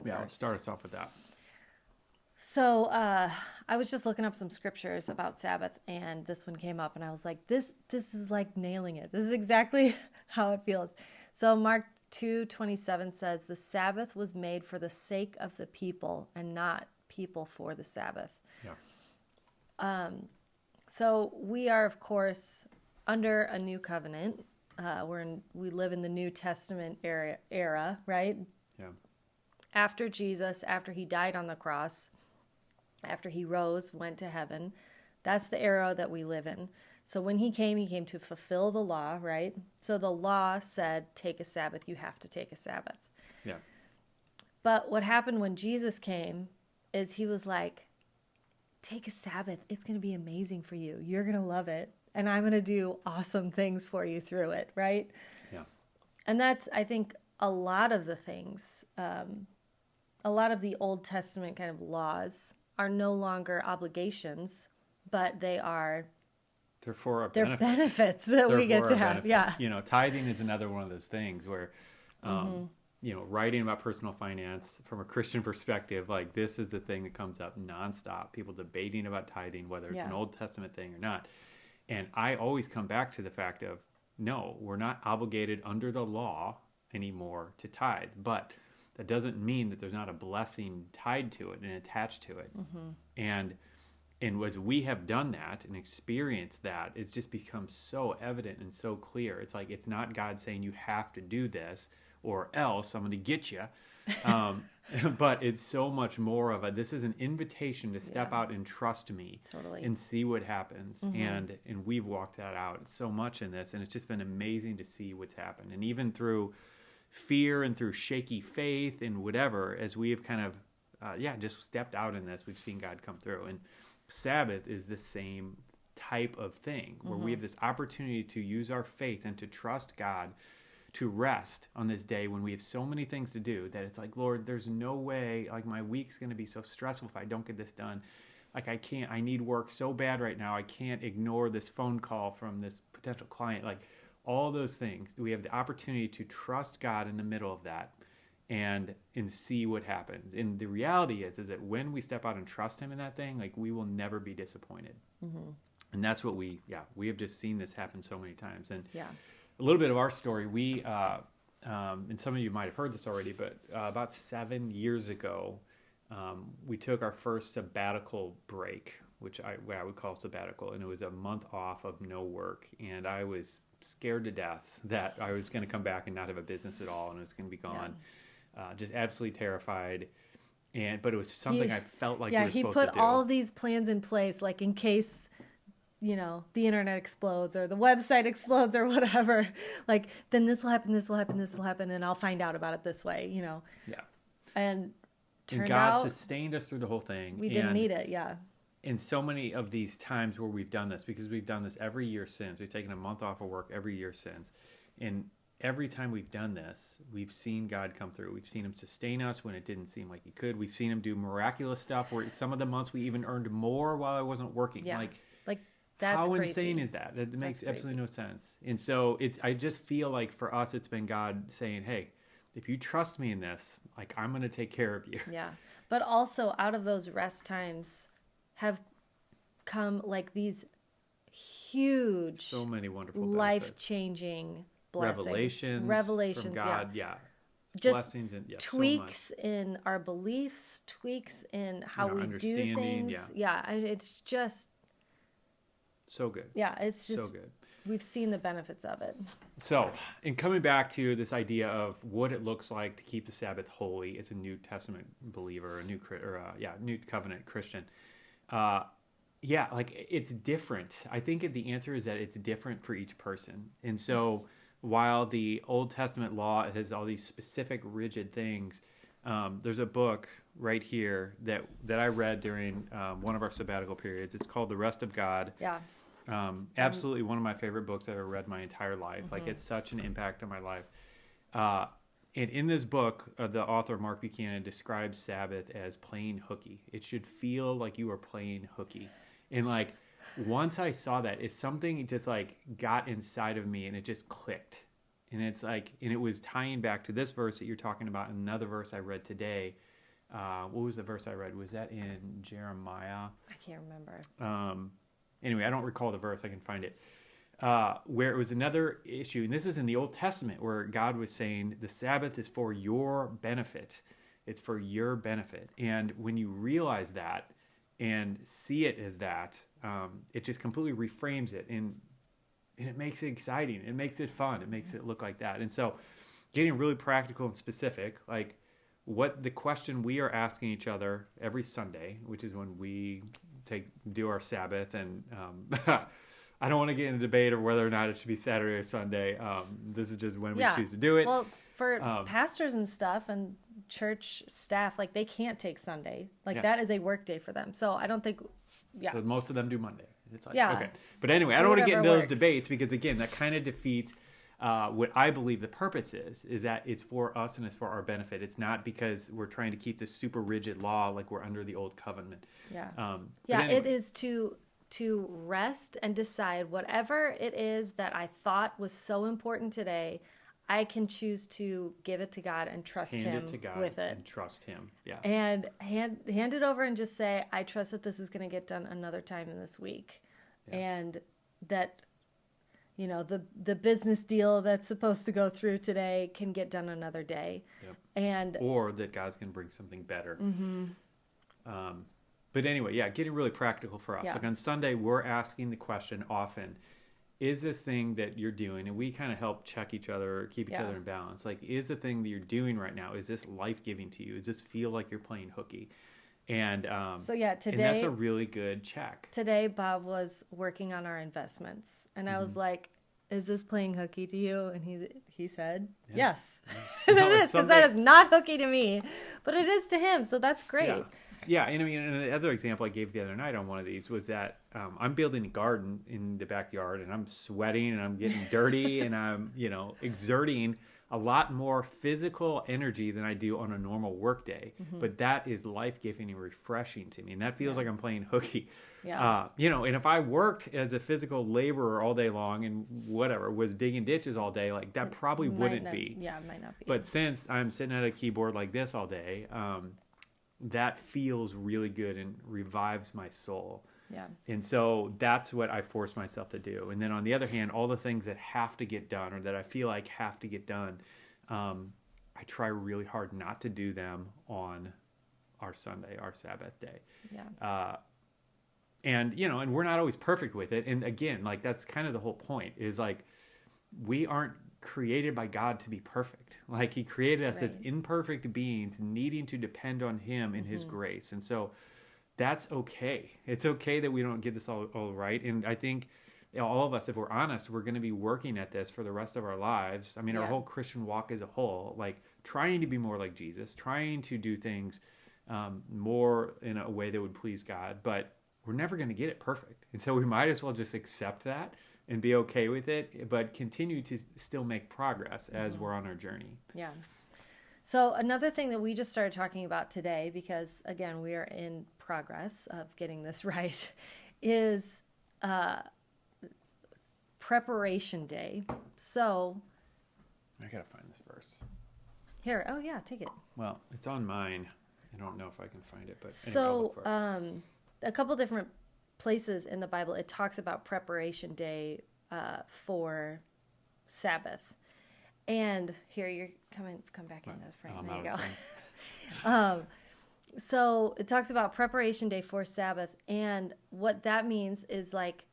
Yeah, first. let's start us off with that. So I was just looking up some scriptures about Sabbath, and this one came up, and I was like, this is like nailing it. This is exactly how it feels. So Mark 2:27 says, "The Sabbath was made for the sake of the people, and not people for the Sabbath." Yeah. So we are, of course, under a new covenant. We live in the New Testament era, right? Yeah. After Jesus, after he died on the cross, after he rose, went to heaven. That's the era that we live in. So when he came to fulfill the law, right? So the law said, take a Sabbath. You have to take a Sabbath. Yeah. But what happened when Jesus came is he was like, take a Sabbath. It's going to be amazing for you. You're going to love it. And I'm going to do awesome things for you through it, right? Yeah. And that's, I think, a lot of the things, a lot of the Old Testament kind of laws are no longer obligations, but they're for a benefit. benefits that we get to have. Benefit. Yeah. You know, tithing is another one of those things where, you know, writing about personal finance from a Christian perspective, like this is the thing that comes up nonstop. People debating about tithing, whether it's an Old Testament thing or not. And I always come back to the fact of, no, we're not obligated under the law anymore to tithe. But that doesn't mean that there's not a blessing tied to it and attached to it. And as we have done that and experienced that, it's just become so evident and so clear. It's like, it's not God saying you have to do this or else I'm going to get you. But it's so much more of this is an invitation to step out and trust me and see what happens. And we've walked that out so much in this, and it's just been amazing to see what's happened. And even through fear and through shaky faith and whatever, as we have kind of, just stepped out in this, we've seen God come through. And Sabbath is the same type of thing where we have this opportunity to use our faith and to trust God to rest on this day when we have so many things to do that it's like, Lord, there's no way, like my week's going to be so stressful if I don't get this done. Like I need work so bad right now. I can't ignore this phone call from this potential client. Like all those things, we have the opportunity to trust God in the middle of that and see what happens. And the reality is that when we step out and trust him in that thing, like we will never be disappointed. And that's what we have just seen this happen so many times. And a little bit of our story, we, and some of you might have heard this already, but about 7 years ago, we took our first sabbatical break, which I would call sabbatical, and it was a month off of no work. And I was scared to death that I was going to come back and not have a business at all, and it was going to be gone. Just absolutely terrified. But it was something I felt like we were supposed to do. Yeah, he put all these plans in place, like in case, you know, the internet explodes or the website explodes or whatever. Like, then this will happen, this will happen, this will happen, and I'll find out about it this way, you know. Yeah. And turned God out sustained us through the whole thing. We didn't need it, In so many of these times where we've done this, because we've done this every year since, we've taken a month off of work every year since, and every time we've done this, we've seen God come through. We've seen him sustain us when it didn't seem like he could. We've seen him do miraculous stuff where some of the months we even earned more while I wasn't working. Yeah. Like that's how crazy. insane is that? It makes absolutely no sense. And so I just feel like for us, it's been God saying, hey, if you trust me in this, like I'm going to take care of you. Yeah. But also out of those rest times have come like these huge, so many wonderful life-changing blessings. Revelations from God. Yeah. Just blessings and tweaks in our beliefs, tweaks in how we do things. It's just so good. Yeah, it's just so good. We've seen the benefits of it. So, in coming back to this idea of what it looks like to keep the Sabbath holy as a New Testament believer, New Covenant Christian, like it's different. I think the answer is that it's different for each person. And so, while the Old Testament law has all these specific, rigid things, there's a book right here that I read during one of our sabbatical periods. It's called The Rest of God. Yeah. Absolutely one of my favorite books I've ever read my entire life. Like it's such an impact on my life. And in this book, the author Mark Buchanan describes Sabbath as playing hooky. It should feel like you are playing hooky. And like once I saw that, it's something just like got inside of me and it just clicked. And it's like, and it was tying back to this verse that you're talking about, another verse I read today. What was the verse I read? Was that in Jeremiah? I can't remember. Anyway, I don't recall the verse. I can find it. Where it was another issue, and this is in the Old Testament, where God was saying the Sabbath is for your benefit. It's for your benefit. And when you realize that and see it as that, it just completely reframes it, and it makes it exciting. It makes it fun. It makes it look like that. And so getting really practical and specific, like what the question we are asking each other every Sunday, which is when we do our Sabbath, and I don't want to get in a debate of whether or not it should be Saturday or Sunday. This is just when we choose to do it. Well, for pastors and stuff and church staff, like they can't take Sunday. Like that is a work day for them. So I don't think, So most of them do Monday. It's like, yeah. Okay. But anyway, I don't want to get into those debates because, again, that kind of defeats what I believe the purpose is that it's for us and it's for our benefit. It's not because we're trying to keep this super rigid law like we're under the old covenant. Yeah. Anyway. It is to rest and decide whatever it is that I thought was so important today, I can choose to give it to God and trust Him with it. And trust Him, yeah. And hand it over and just say, I trust that this is going to get done another time in this week. Yeah. And that, the business deal that's supposed to go through today can get done another day. Yep. Or that God's going to bring something better. Mm-hmm. But anyway, getting really practical for us. Yeah. Like on Sunday, we're asking the question often, is this thing that you're doing, and we kind of help check each other, keep each other in balance. Like, is the thing that you're doing right now, is this life-giving to you? Does this feel like you're playing hooky? And today, and that's a really good check. Today, Bob was working on our investments, and I was like, is this playing hooky to you? And he said, yes. Yeah. No, it is, because that is not hooky to me, but it is to him, so that's great. Yeah, and I mean, and the other example I gave the other night on one of these was that I'm building a garden in the backyard, and I'm sweating, and I'm getting dirty, and I'm, exerting a lot more physical energy than I do on a normal work day. Mm-hmm. But that is life-giving and refreshing to me, and that feels like I'm playing hooky. Yeah. And if I worked as a physical laborer all day long and was digging ditches all day, like that probably wouldn't be. Yeah, it might not be. But since I'm sitting at a keyboard like this all day, that feels really good and revives my soul. Yeah. And so that's what I force myself to do. And then on the other hand, all the things that have to get done or that I feel like have to get done, I try really hard not to do them on our Sunday, our Sabbath day. Yeah. And we're not always perfect with it. And again, like that's kind of the whole point is like, we aren't created by God to be perfect. Like he created us as imperfect beings needing to depend on him in his grace. And so that's okay. It's okay that we don't get this all right. And I think all of us, if we're honest, we're going to be working at this for the rest of our lives. I mean, our whole Christian walk as a whole, like trying to be more like Jesus, trying to do things more in a way that would please God, but we're never going to get it perfect. And so we might as well just accept that and be okay with it, but continue to still make progress as we're on our journey. Yeah. So another thing that we just started talking about today, because again, we are in progress of getting this right, is preparation day. So I got to find this verse. Here. Oh yeah, take it. Well, it's on mine. I don't know if I can find it, but anyway, so I'll look for it. A couple different places in the Bible, it talks about preparation day for Sabbath. And here you're come back into the frame. There you go. So it talks about preparation day for Sabbath, and what that means is like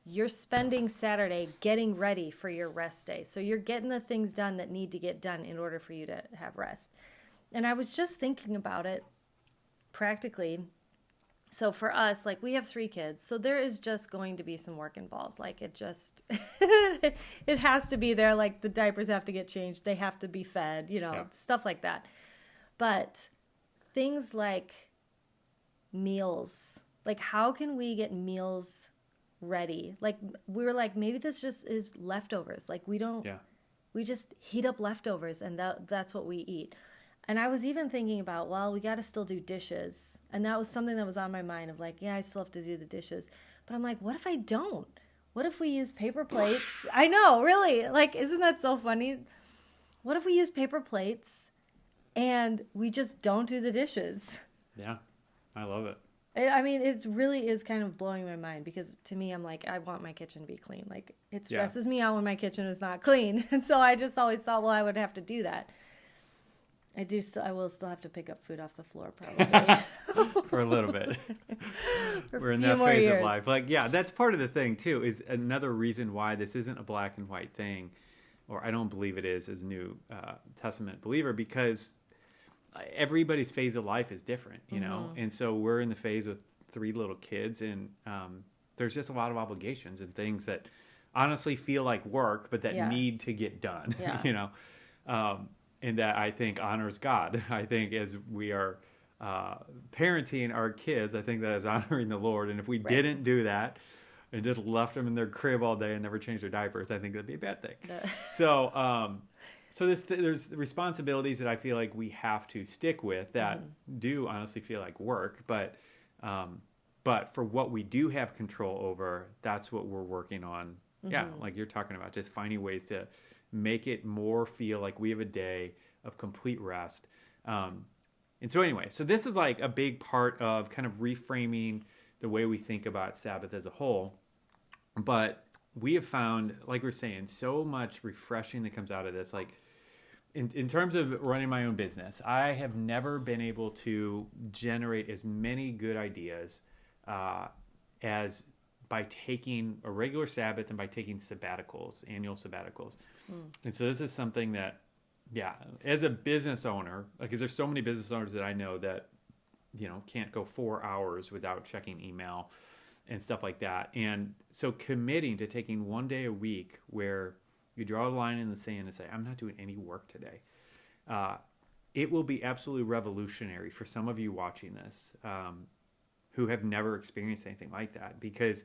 you're spending Saturday getting ready for your rest day. So you're getting the things done that need to get done in order for you to have rest. And I was just thinking about it practically. So for us, like we have 3 kids, so there is just going to be some work involved. Like it just, it has to be there. Like the diapers have to get changed. They have to be fed, stuff like that. But things like meals, like how can we get meals ready? Like we were like, maybe this just is leftovers. Like we just heat up leftovers and that's what we eat. And I was even thinking about, well, we got to still do dishes. And that was something that was on my mind of like, yeah, I still have to do the dishes. But I'm like, what if I don't? what if we use paper plates? I know, really. Like, isn't that so funny? What if we use paper plates and we just don't do the dishes? Yeah, I love it. I mean, it really is kind of blowing my mind because to me, I'm like, I want my kitchen to be clean. Like, it stresses me out when my kitchen is not clean. And so I just always thought, well, I would have to do that. I will still have to pick up food off the floor probably. For a little bit. We're in that phase of life. Like, yeah, that's part of the thing too, is another reason why this isn't a black and white thing, or I don't believe it is as a New Testament believer, because everybody's phase of life is different, you know? And so we're in the phase with 3 little kids, and there's just a lot of obligations and things that honestly feel like work, but that need to get done, you know? And that I think honors God. I think as we are parenting our kids, I think that is honoring the Lord. And if we didn't do that and just left them in their crib all day and never changed their diapers, I think that'd be a bad thing. So there's responsibilities that I feel like we have to stick with that do honestly feel like work. But for what we do have control over, that's what we're working on. Yeah, like you're talking about, just finding ways to make it more feel like we have a day of complete rest. And so anyway, so this is like a big part of kind of reframing the way we think about Sabbath as a whole. But we have found, like we're saying, so much refreshing that comes out of this. Like in terms of running my own business, I have never been able to generate as many good ideas as by taking a regular Sabbath and by taking sabbaticals, annual sabbaticals. And so this is something that, as a business owner, because there's so many business owners that I know that, you know, can't go 4 hours without checking email and stuff like that. And so committing to taking 1 day a week where you draw a line in the sand and say, I'm not doing any work today. It will be absolutely revolutionary for some of you watching this who have never experienced anything like that, because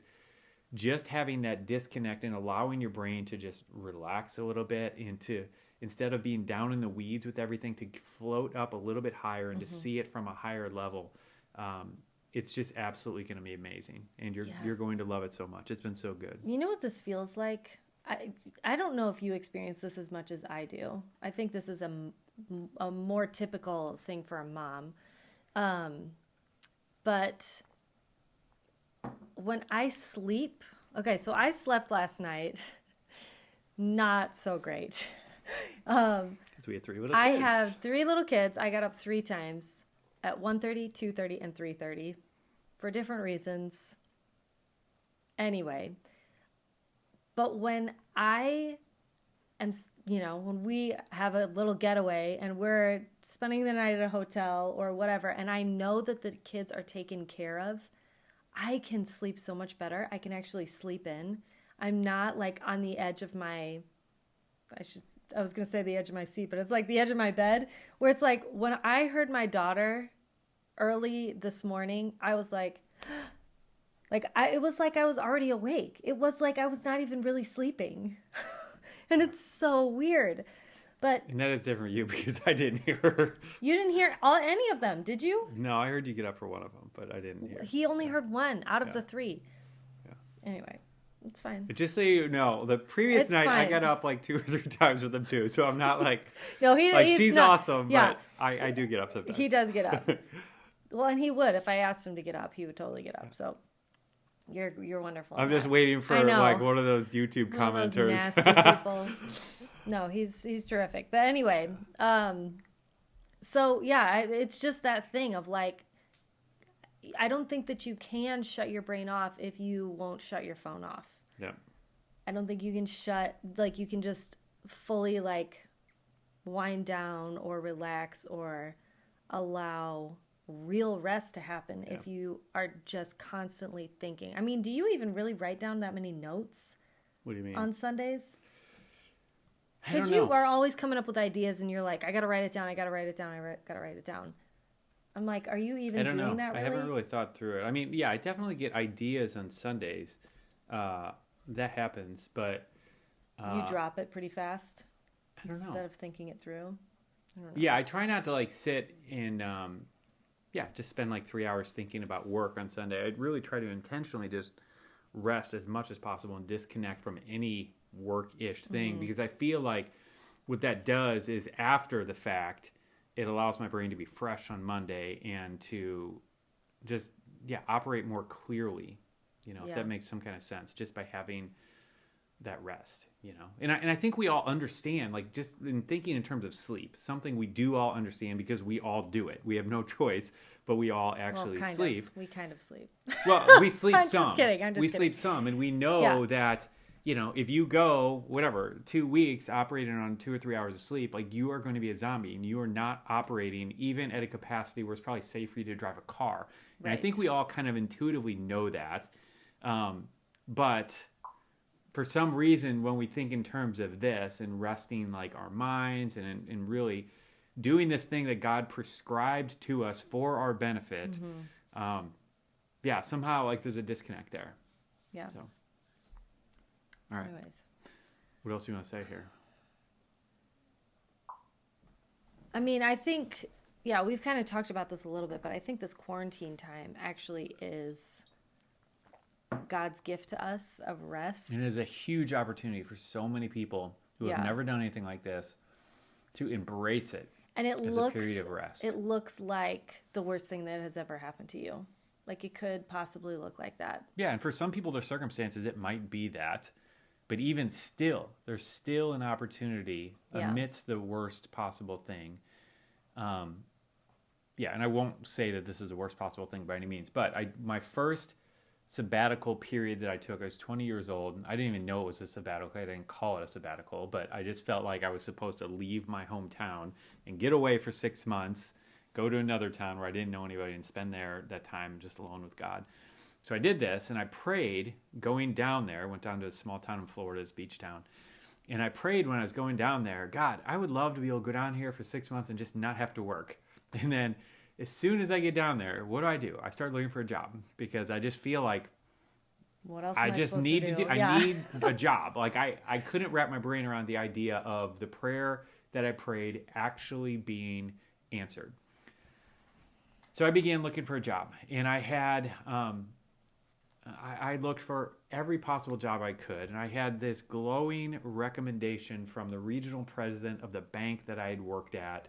just having that disconnect and allowing your brain to just relax a little bit and to, instead of being down in the weeds with everything, to float up a little bit higher and to see it from a higher level, it's just absolutely going to be amazing. And you're going to love it so much. It's been so good. You know what this feels like? I don't know if you experience this as much as I do. I think this is a more typical thing for a mom. But when I sleep, so I slept last night, not so great. Because we had 3 little kids. I have 3 little kids. I got up 3 times at 1:30, 2:30, and 3:30 for different reasons. Anyway, but when I am, when we have a little getaway and we're spending the night at a hotel or whatever, and I know that the kids are taken care of, I can sleep so much better. I can actually sleep in. I'm not like on the edge of my, I was going to say the edge of my seat, but it's like the edge of my bed, where it's like when I heard my daughter early this morning, I was like, it was like I was already awake. It was like I was not even really sleeping. And it's so weird. And that is different for you, because I didn't hear her. You didn't hear any of them, did you? No, I heard you get up for one of them, but I didn't hear. He only heard one out of the 3. Yeah. Anyway, it's fine. Just so you know, the previous night I got up like 2 or 3 times with him too, so I'm not like, no, she's not awesome, but I do get up sometimes. He does get up. Well, and he would. If I asked him to get up, he would totally get up. So you're wonderful. I'm just waiting for like one of those YouTube commenters. Those nasty people. No, he's terrific. But anyway, so yeah, it's just that thing of like, I don't think that you can shut your brain off if you won't shut your phone off. Yeah. I don't think you can you can just fully like wind down or relax or allow real rest to happen if you are just constantly thinking. I mean, do you even really write down that many notes? What do you mean? On Sundays? Because you are always coming up with ideas and you're like, I got to write it down. I got to write it down. I got to write it down. I'm like, are you even doing that really? I haven't really thought through it. I mean, yeah, I definitely get ideas on Sundays. That happens, but... you drop it pretty fast? I don't know. Instead of thinking it through? I don't know. Yeah, I try not to like sit and, just spend like 3 hours thinking about work on Sunday. I really try to intentionally just rest as much as possible and disconnect from any work-ish thing, because I feel like what that does is after the fact, it allows my brain to be fresh on Monday and to just, operate more clearly, if that makes some kind of sense, just by having that rest, And I think we all understand, like, just in thinking in terms of sleep, something we do all understand because we all do it. We have no choice, but we all actually sleep. We kind of sleep. Well, we sleep I'm some. Just kidding. We sleep some, and we know that, if you go, 2 weeks operating on 2 or 3 hours of sleep, like, you are going to be a zombie, and you are not operating even at a capacity where it's probably safe for you to drive a car. And I think we all kind of intuitively know that. But for some reason, when we think in terms of this and resting, like, our minds and really doing this thing that God prescribed to us for our benefit, somehow, like, there's a disconnect there. Yeah. So. All right. Anyways. What else do you want to say here? I mean, I think, we've kind of talked about this a little bit, but I think this quarantine time actually is God's gift to us of rest. And it is a huge opportunity for so many people who have never done anything like this to embrace it, and it as looks, a period of rest. It looks like the worst thing that has ever happened to you. Like, it could possibly look like that. Yeah, and for some people, their circumstances, it might be that. But even still, there's still an opportunity amidst the worst possible thing. And I won't say that this is the worst possible thing by any means, but my first sabbatical period that I took, I was 20 years old. I didn't even know it was a sabbatical. I didn't call it a sabbatical, but I just felt like I was supposed to leave my hometown and get away for 6 months, go to another town where I didn't know anybody and spend that time just alone with God. So I did this, and I prayed going down there. Went down to a small town in Florida, this beach town. And I prayed when I was going down there, God, I would love to be able to go down here for 6 months and just not have to work. And then as soon as I get down there, what do? I start looking for a job, because I just feel like what else I just need to do. I need a job. Like, I couldn't wrap my brain around the idea of the prayer that I prayed actually being answered. So I began looking for a job, and I had... I looked for every possible job I could, and I had this glowing recommendation from the regional president of the bank that I had worked at,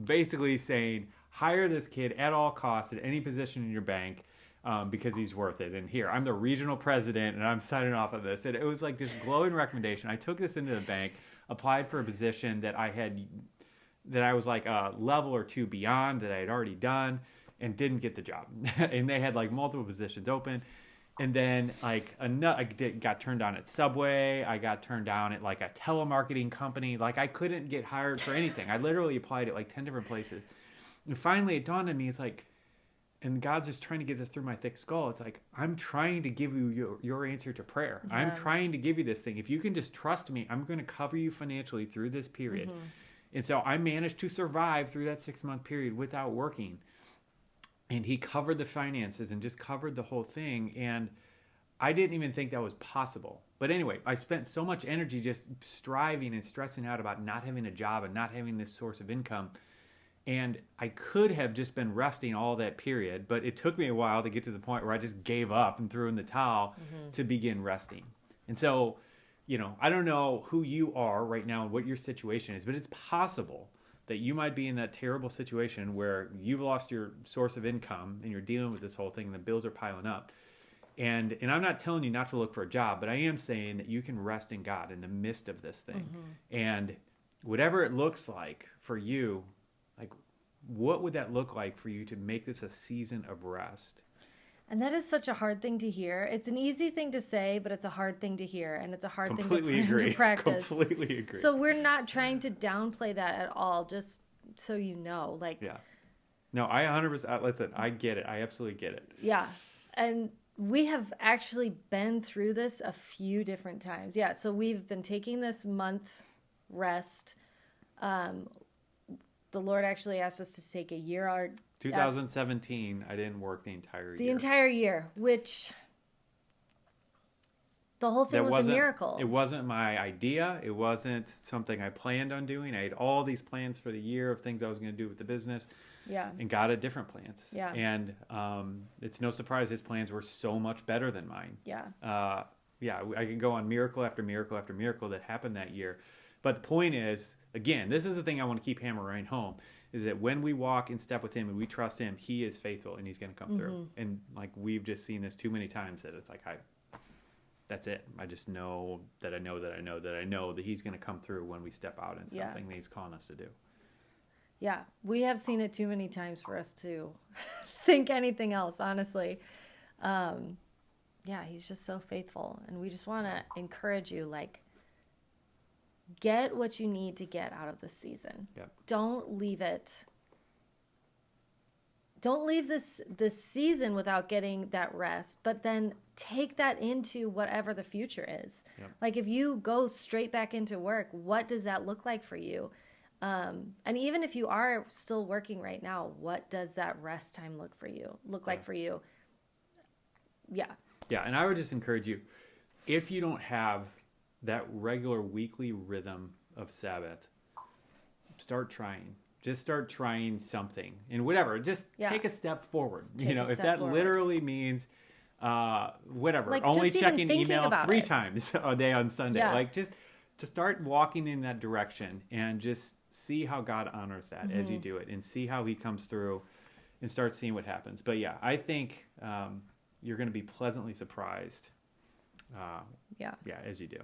basically saying, hire this kid at all costs at any position in your bank, because he's worth it. And here, I'm the regional president, and I'm signing off on this. And it was like this glowing recommendation. I took this into the bank, applied for a position that I was like a level or two beyond that I had already done, and didn't get the job. And they had like multiple positions open. And then I got turned down at Subway. I got turned down at like a telemarketing company. Like, I couldn't get hired for anything. I literally applied at like 10 different places. And finally it dawned on me, it's like, and God's just trying to get this through my thick skull. It's like, I'm trying to give you your answer to prayer. Yeah. I'm trying to give you this thing. If you can just trust me, I'm going to cover you financially through this period. Mm-hmm. And so I managed to survive through that 6-month period without working. And he covered the finances and just covered the whole thing. And I didn't even think that was possible. But anyway, I spent so much energy just striving and stressing out about not having a job and not having this source of income. And I could have just been resting all that period, but it took me a while to get to the point where I just gave up and threw in the towel to begin resting. And so, I don't know who you are right now and what your situation is, but it's possible that you might be in that terrible situation where you've lost your source of income and you're dealing with this whole thing and the bills are piling up. And I'm not telling you not to look for a job, but I am saying that you can rest in God in the midst of this thing. Mm-hmm. And whatever it looks like for you, like, what would that look like for you to make this a season of rest? And that is such a hard thing to hear. It's an easy thing to say, but it's a hard thing to hear, and it's a hard thing to practice. Completely agree. So we're not trying to downplay that at all, just so you know. Yeah. No, I 100%, listen, I get it. I absolutely get it. Yeah. And we have actually been through this a few different times. Yeah, so we've been taking this month rest. The Lord actually asked us to take a year. 2017, I didn't work the entire year. The entire year, which The whole thing was a miracle. It wasn't my idea. It wasn't something I planned on doing. I had all these plans for the year of things I was going to do with the business. Yeah. And God had different plans. Yeah. And it's no surprise his plans were so much better than mine. Yeah. I can go on miracle after miracle after miracle that happened that year. But the point is, again, this is the thing I want to keep hammering home, is that when we walk in step with him and we trust him, he is faithful and he's going to come through. And like we've just seen this too many times that it's like, that's it. I just know that I know that he's going to come through when we step out in something that he's calling us to do. Yeah, we have seen it too many times for us to think anything else, honestly. He's just so faithful. And we just want to encourage you, like, get what you need to get out of this season. Yep. Don't leave this season without getting that rest, but then take that into whatever the future is. Yep. Like if you go straight back into work, what does that look like for you? And even if you are still working right now, what does that rest time look like for you? Yeah. Yeah. And I would just encourage you, if you don't have that regular weekly rhythm of Sabbath, start trying. Just start trying something and whatever. Just take a step forward. If that literally means whatever, like only checking email 3 times a day on Sunday. Yeah. Like just to start walking in that direction and just see how God honors that as you do it and see how he comes through and start seeing what happens. But yeah, I think you're going to be pleasantly surprised. As you do.